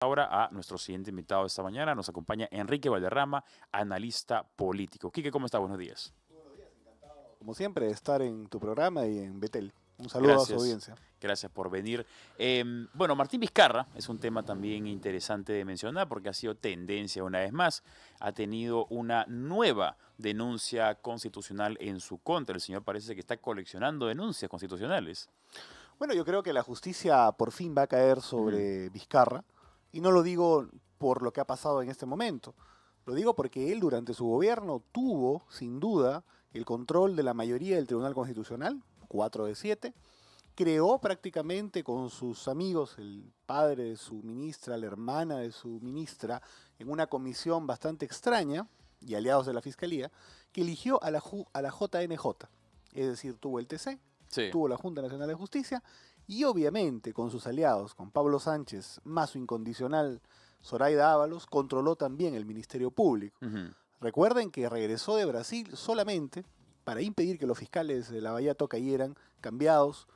Ahora a nuestro siguiente invitado de esta mañana. Nos acompaña Enrique Valderrama, analista político. Quique, ¿cómo está? Buenos días. Como siempre, estar en tu programa y en Betel. Un saludo a su Gracias. audiencia. Gracias por venir. Bueno, Martín Vizcarra es un tema también interesante de mencionar porque ha sido tendencia una vez más. Ha tenido una nueva denuncia constitucional en su contra. El señor parece que está coleccionando denuncias constitucionales. Bueno, yo creo que la justicia por fin va a caer sobre Vizcarra. Y no lo digo por lo que ha pasado en este momento. Lo digo porque él durante su gobierno tuvo, sin duda, el control de la mayoría del Tribunal Constitucional, 4 de 7. Creó prácticamente con sus amigos, el padre de su ministra, la hermana de su ministra, en una comisión bastante extraña, y aliados de la Fiscalía, que eligió a la JNJ. Es decir, tuvo el TC, Sí. tuvo la Junta Nacional de Justicia, y obviamente con sus aliados, con Pablo Sánchez, más su incondicional Zoraida Ábalos, controló también el Ministerio Público. Recuerden que regresó de Brasil solamente para impedir que los fiscales de Lavallato cayeran cambiados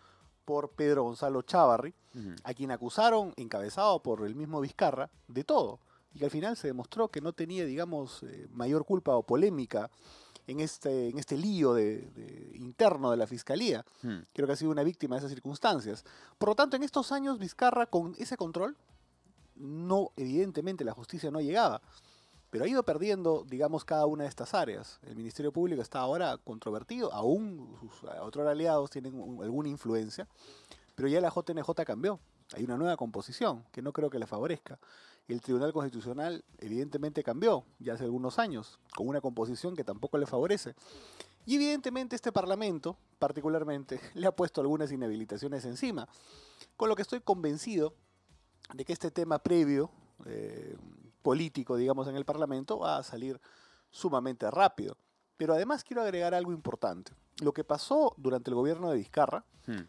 por Pedro Gonzalo Chávarri, a quien acusaron, encabezado por el mismo Vizcarra, de todo. Y que al final se demostró que no tenía, digamos, mayor culpa o polémica en este lío interno de la Fiscalía. Creo que ha sido una víctima de esas circunstancias. Por lo tanto, en estos años, Vizcarra, con ese control, no, evidentemente la justicia no llegaba, pero ha ido perdiendo, digamos, cada una de estas áreas. El Ministerio Público está ahora controvertido, aún sus otros aliados tienen alguna influencia, pero ya la JNJ cambió. Hay una nueva composición que no creo que le favorezca. El Tribunal Constitucional evidentemente cambió ya hace algunos años, con una composición que tampoco le favorece. Y evidentemente este Parlamento, particularmente, le ha puesto algunas inhabilitaciones encima, con lo que estoy convencido de que este tema previo, político, digamos, en el Parlamento, va a salir sumamente rápido. Pero además quiero agregar algo importante. Lo que pasó durante el gobierno de Vizcarra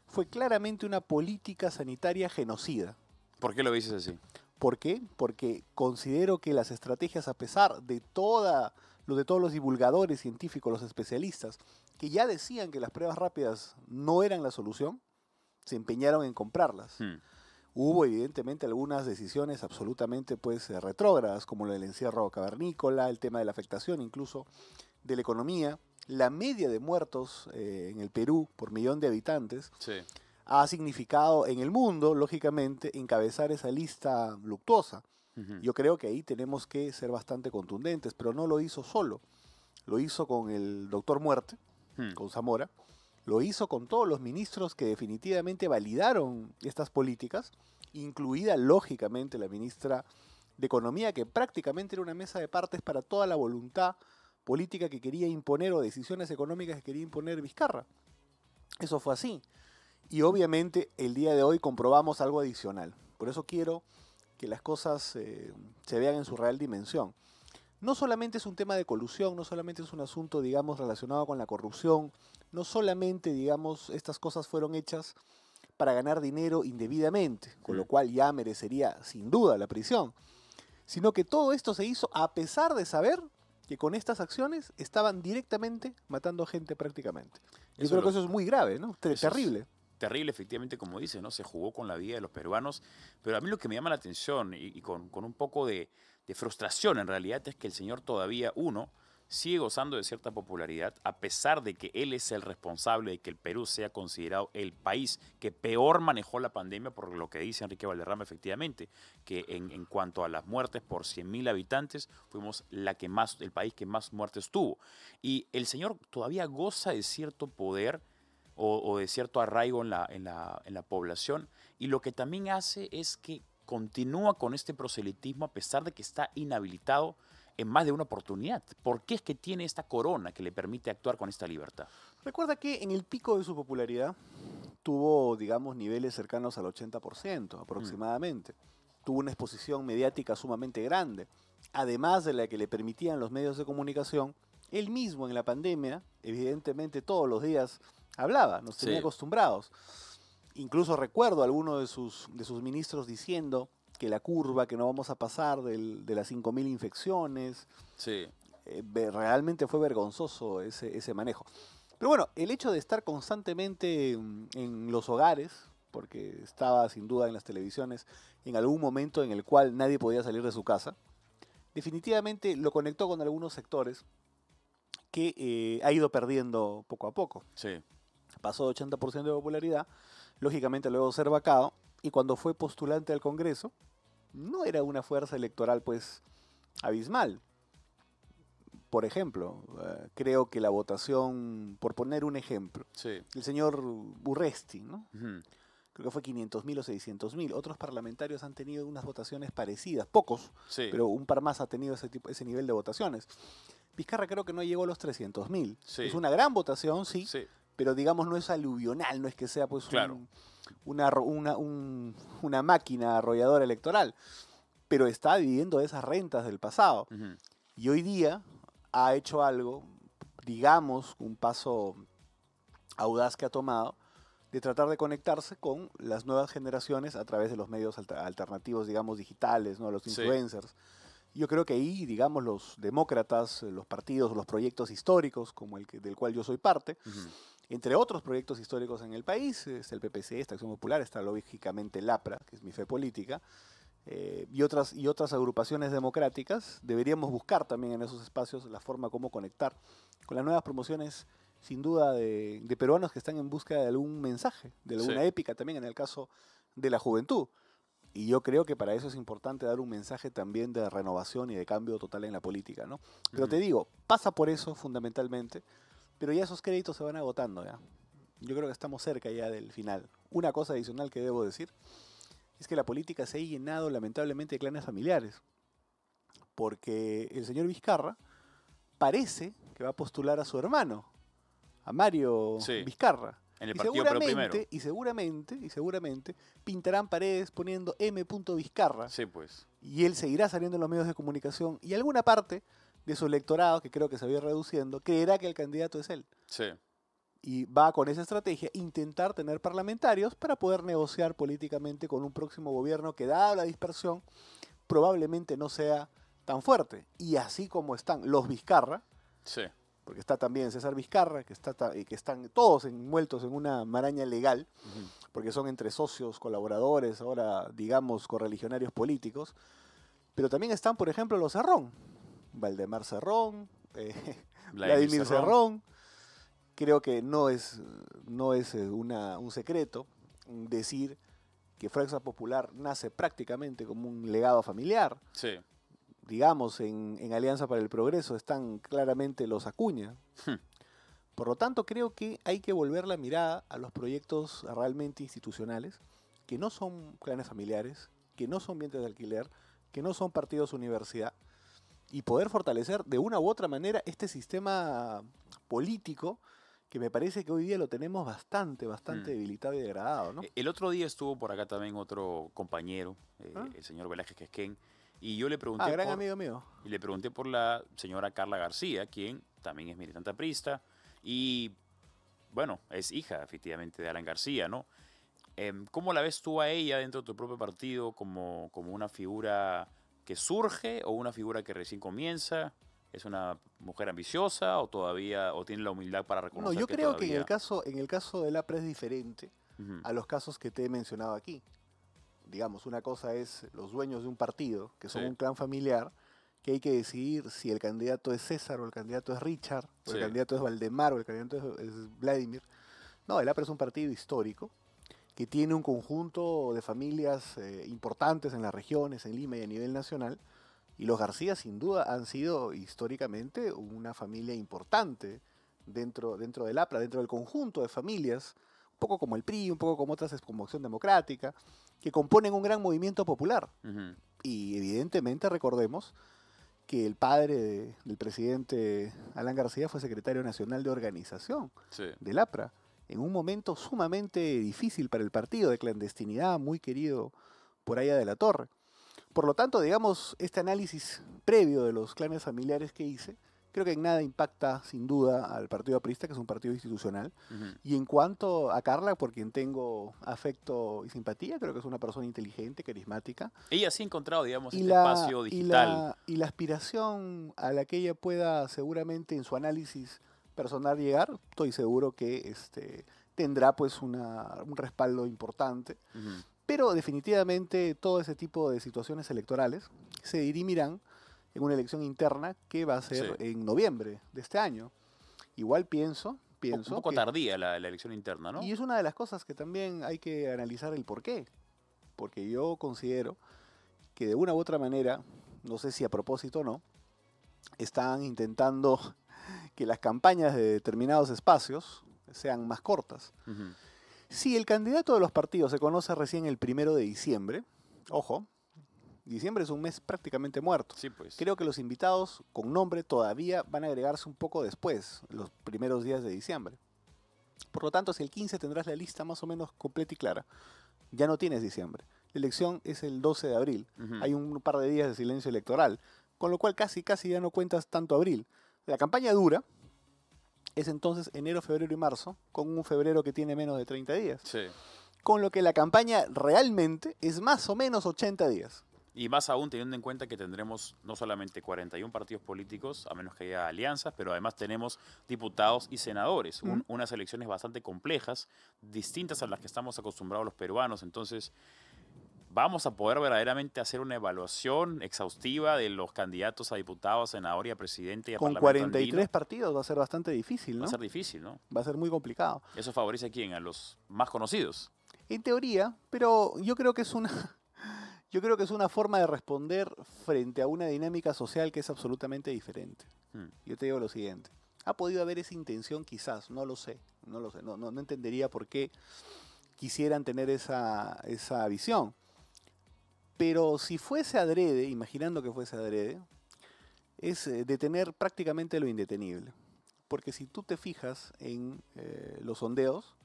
fue claramente una política sanitaria genocida. ¿Por qué lo dices así? ¿Por qué? Porque considero que las estrategias, a pesar de todos los divulgadores científicos, los especialistas, que ya decían que las pruebas rápidas no eran la solución, se empeñaron en comprarlas. Hubo evidentemente algunas decisiones absolutamente retrógradas, como lo del encierro cavernícola, el tema de la afectación incluso de la economía. La media de muertos en el Perú por millón de habitantes ha significado en el mundo, lógicamente, encabezar esa lista luctuosa. Yo creo que ahí tenemos que ser bastante contundentes, pero no lo hizo solo. Lo hizo con el doctor Muerte, con Zamora. Lo hizo con todos los ministros que definitivamente validaron estas políticas, incluida lógicamente la ministra de Economía, que prácticamente era una mesa de partes para toda la voluntad política que quería imponer o decisiones económicas que quería imponer Vizcarra. Eso fue así. Y obviamente el día de hoy comprobamos algo adicional. Por eso quiero que las cosas se vean en su real dimensión. No solamente es un tema de colusión, no solamente es un asunto, digamos, relacionado con la corrupción, no solamente, digamos, estas cosas fueron hechas para ganar dinero indebidamente, con lo cual ya merecería sin duda la prisión, sino que todo esto se hizo a pesar de saber que con estas acciones estaban directamente matando gente prácticamente. Yo creo que eso es muy grave, ¿no? Terrible. Terrible, efectivamente, como dice, ¿no? Se jugó con la vida de los peruanos, pero a mí lo que me llama la atención y con un poco de frustración en realidad es que el señor todavía, sigue gozando de cierta popularidad, a pesar de que él es el responsable de que el Perú sea considerado el país que peor manejó la pandemia, por lo que dice Enrique Valderrama, efectivamente, que en cuanto a las muertes por 100.000 habitantes, fuimos el país que más muertes tuvo. Y el señor todavía goza de cierto poder o de cierto arraigo en la población, y lo que también hace es que continúa con este proselitismo a pesar de que está inhabilitado en más de una oportunidad. ¿Por qué es que tiene esta corona que le permite actuar con esta libertad? Recuerda que en el pico de su popularidad tuvo, digamos, niveles cercanos al 80% aproximadamente. Tuvo una exposición mediática sumamente grande, además de la que le permitían los medios de comunicación. Él mismo en la pandemia, evidentemente todos los días hablaba, nos tenía acostumbrados. Incluso recuerdo a alguno de sus ministros diciendo que la curva, que no vamos a pasar de las 5.000 infecciones. Realmente fue vergonzoso ese manejo. Pero bueno, el hecho de estar constantemente en los hogares, porque estaba sin duda en las televisiones en algún momento en el cual nadie podía salir de su casa, definitivamente lo conectó con algunos sectores que ha ido perdiendo poco a poco. Sí. Pasó de 80% de popularidad, lógicamente luego ser vacado, y cuando fue postulante al Congreso, no era una fuerza electoral pues abismal. Por ejemplo, creo que la votación, por poner un ejemplo, Sí. el señor Urresti, ¿no? Ujú. Creo que fue 500.000 o 600.000. Otros parlamentarios han tenido unas votaciones parecidas, pocos, Sí. pero un par más ha tenido ese nivel de votaciones. Vizcarra creo que no llegó a los 300.000. Sí. Es una gran votación, sí, Sí. pero digamos no es aluvional, no es que sea pues Claro. una máquina arrolladora electoral, pero está viviendo de esas rentas del pasado. Ujú. Y hoy día ha hecho algo, digamos, un paso audaz que ha tomado, de tratar de conectarse con las nuevas generaciones a través de los medios alternativos, digamos, digitales, ¿no? Los Sí. influencers. Yo creo que ahí, digamos, los demócratas, los partidos, los proyectos históricos, como del cual yo soy parte, Ujú. entre otros proyectos históricos en el país, está el PPC, está Acción Popular, está lógicamente el APRA, que es mi fe política, y otras agrupaciones democráticas, deberíamos buscar también en esos espacios la forma como conectar con las nuevas promociones, sin duda, de peruanos que están en busca de algún mensaje, de alguna Sí. épica también en el caso de la juventud. Y yo creo que para eso es importante dar un mensaje también de renovación y de cambio total en la política, ¿no? Pero te Ujú. digo, pasa por eso fundamentalmente, pero ya esos créditos se van agotando, ¿ya? Yo creo que estamos cerca ya del final. Una cosa adicional que debo decir es que la política se ha llenado lamentablemente de clanes familiares, porque el señor Vizcarra parece que va a postular a su hermano, a Mario Sí. Vizcarra. En el Y partido Perú Primero. seguramente pintarán paredes poniendo M. Vizcarra, Sí, pues. y él seguirá saliendo en los medios de comunicación, y alguna parte de su electorado, que creo que se va a ir reduciendo, creerá que el candidato es él. Sí. Y va con esa estrategia intentar tener parlamentarios para poder negociar políticamente con un próximo gobierno que, dada la dispersión, probablemente no sea tan fuerte. Y así como están los Vizcarra, Sí. porque está también César Vizcarra, que están todos envueltos en una maraña legal, Ujú. porque son entre socios, colaboradores, ahora digamos correligionarios políticos, pero también están, por ejemplo, los Cerrón, Valdemar Cerrón, Vladimir Cerrón. Creo que no es un secreto decir que Fuerza Popular nace prácticamente como un legado familiar. Sí. Digamos, en Alianza para el Progreso están claramente los Acuña. Hmm. Por lo tanto, creo que hay que volver la mirada a los proyectos realmente institucionales, que no son clanes familiares, que no son vientres de alquiler, que no son partidos universidad, y poder fortalecer de una u otra manera este sistema político que me parece que hoy día lo tenemos bastante debilitado y degradado, ¿no? El otro día estuvo por acá también otro compañero, ¿Ah? el señor Velázquez Quesquén, y yo le pregunté Gran amigo mío. y le pregunté por la señora Carla García, quien también es militante aprista y, bueno, es hija efectivamente de Alan García, ¿no? ¿Cómo la ves tú a ella dentro de tu propio partido como una figura que surge o una figura que recién comienza? ¿Es una mujer ambiciosa o todavía o tiene la humildad para No, reconocer yo que creo todavía... que en el caso del APRA es diferente Ujú. a los casos que te he mencionado aquí. Digamos, una cosa es los dueños de un partido, que son Sí. un clan familiar, que hay que decidir si el candidato es César o el candidato es Richard, o el Sí. candidato es Valdemar o el candidato es Vladimir. No, el APRA es un partido histórico que tiene un conjunto de familias importantes en las regiones, en Lima y a nivel nacional. Y los García, sin duda, han sido históricamente una familia importante dentro del APRA, dentro del conjunto de familias, un poco como el PRI, un poco como otras como Acción Democrática, que componen un gran movimiento popular. Ujú. Y evidentemente recordemos que el padre del presidente Alan García fue secretario nacional de organización Sí. del APRA, en un momento sumamente difícil para el partido, de clandestinidad, muy querido por allá de la Torre. Por lo tanto, digamos, este análisis previo de los clanes familiares que hice, creo que en nada impacta sin duda al partido aprista, que es un partido institucional. Ujú. Y en cuanto a Carla, por quien tengo afecto y simpatía, creo que es una persona inteligente, carismática. Ella sí ha encontrado, digamos, Y este la, espacio y, digital. la aspiración a la que ella pueda seguramente en su análisis personal llegar, estoy seguro que tendrá pues un respaldo importante. Pero definitivamente todo ese tipo de situaciones electorales se dirimirán en una elección interna que va a ser en noviembre de este año. Igual pienso un poco tardía la elección interna, ¿no? Y es una de las cosas que también hay que analizar el por qué. Porque yo considero que de una u otra manera, no sé si a propósito o no, están intentando que las campañas de determinados espacios sean más cortas. Si el candidato de los partidos se conoce recién el 1 de diciembre, ojo, diciembre es un mes prácticamente muerto. Sí, pues. Creo que los invitados con nombre todavía van a agregarse un poco después, los primeros días de diciembre. Por lo tanto, si el 15 tendrás la lista más o menos completa y clara, ya no tienes diciembre. La elección es el 12 de abril. Hay un par de días de silencio electoral, con lo cual casi ya no cuentas tanto abril. La campaña dura. Es entonces enero, febrero y marzo, con un febrero que tiene menos de 30 días. Sí. Con lo que la campaña realmente es más o menos 80 días. Y más aún teniendo en cuenta que tendremos no solamente 41 partidos políticos, a menos que haya alianzas, pero además tenemos diputados y senadores. Unas elecciones bastante complejas, distintas a las que estamos acostumbrados los peruanos. Entonces, vamos a poder verdaderamente hacer una evaluación exhaustiva de los candidatos a diputados, senador y a presidente y a Con parlamento 43 andino. partidos va a ser bastante difícil, ¿no? Va a ser difícil, ¿no? Va a ser muy complicado. ¿Eso favorece a quién? A los más conocidos. En teoría, pero yo creo que es una forma de responder frente a una dinámica social que es absolutamente diferente. Yo te digo lo siguiente. ¿Ha podido haber esa intención? Quizás, no lo sé. No entendería por qué quisieran tener esa visión. Pero si fuese adrede, imaginando que fuese adrede, es detener prácticamente lo indetenible. Porque si tú te fijas en los sondeos,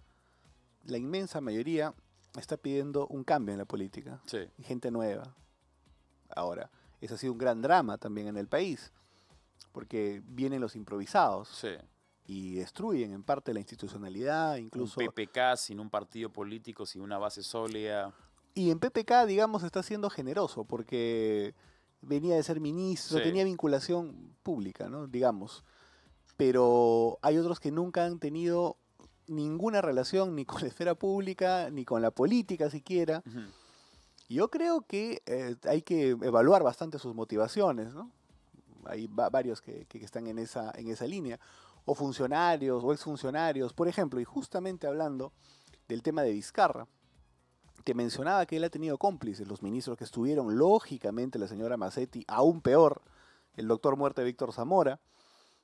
la inmensa mayoría está pidiendo un cambio en la política. Sí. Gente nueva. Ahora, ese ha sido un gran drama también en el país, porque vienen los improvisados. Sí. Y destruyen en parte la institucionalidad, incluso... Un PPK sin un partido político, sin una base sólida. Y en PPK, digamos, está siendo generoso, porque venía de ser ministro, tenía vinculación pública, ¿no? Digamos. Pero hay otros que nunca han tenido ninguna relación ni con la esfera pública, ni con la política siquiera. Yo creo que hay que evaluar bastante sus motivaciones, ¿no? Hay varios que están en esa línea. O funcionarios, o exfuncionarios. Por ejemplo, y justamente hablando del tema de Vizcarra, que mencionaba que él ha tenido cómplices, los ministros que estuvieron, lógicamente la señora Macetti, aún peor, el doctor muerte Víctor Zamora,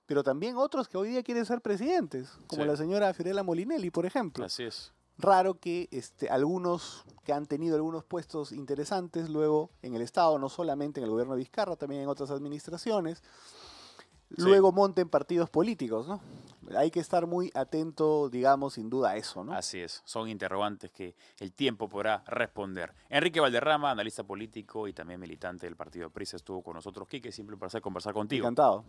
pero también otros que hoy día quieren ser presidentes, como la señora Fiorella Molinelli, por ejemplo. Así es. Raro que algunos que han tenido algunos puestos interesantes luego en el Estado, no solamente en el gobierno de Vizcarra, también en otras administraciones, luego monten partidos políticos, ¿no? Hay que estar muy atento, digamos, sin duda a eso, ¿no? Así es, son interrogantes que el tiempo podrá responder. Enrique Valderrama, analista político y también militante del partido PRIS, estuvo con nosotros. Quique, siempre un placer conversar contigo. Encantado.